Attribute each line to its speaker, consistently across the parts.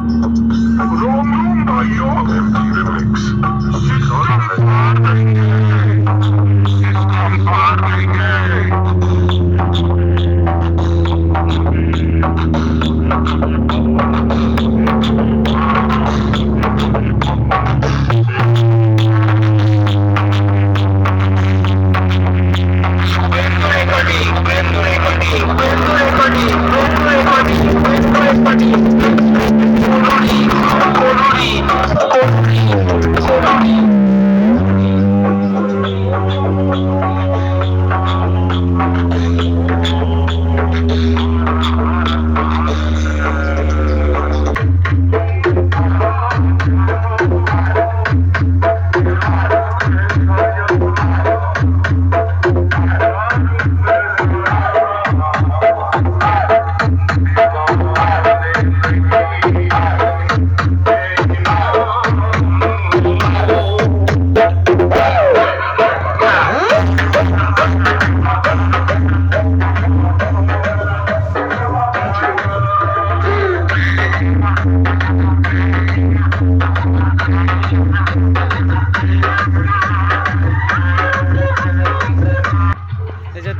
Speaker 1: रोम रोम भाइयों, रिमिक्स हम पार देंगे, हम पार देंगे।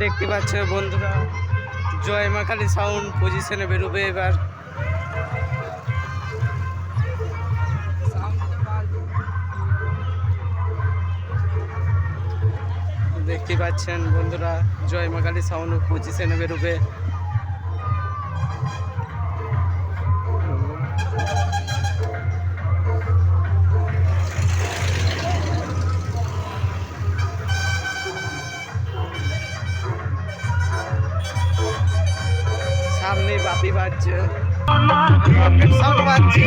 Speaker 2: দেখতে পাচ্ছ বন্ধুরা, জয় মা কালী সাউন্ড পজিশনে বেরোবে এবার। দেখতে পাচ্ছেন বন্ধুরা, জয় মা কালী সাউন্ড পজিশনে বেরোবে। সামনে বাপি বাজছে, সাউন্ড বাজছে।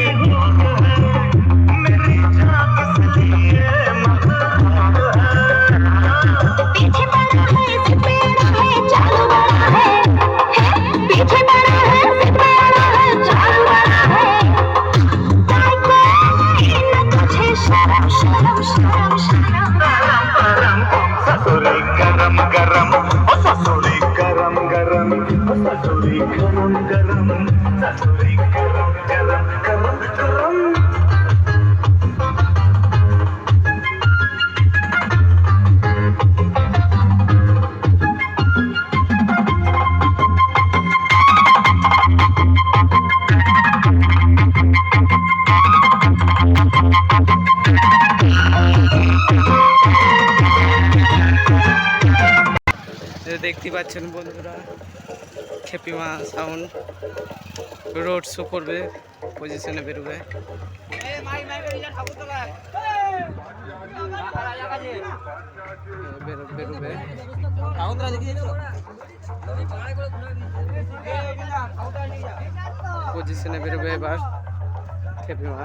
Speaker 1: गरम गरम ससुरी गरम गरम ससुरी गरम गरम ससुरी गरम गरम गरम गरम।
Speaker 2: দেখতে পাচ্ছেন বন্ধুরা, খেপিমা সাউন্ড রোড শো করবে, পজিশনে বেরোবে। বেরোবে পজিশনে বেরোবে এবার খেপিমা।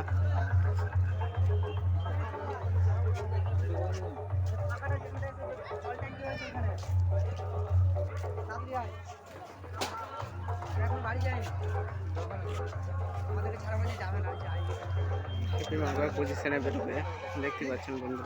Speaker 2: পজিশনে বেরোবে, দেখতে পাচ্ছেন বন্ধুরা।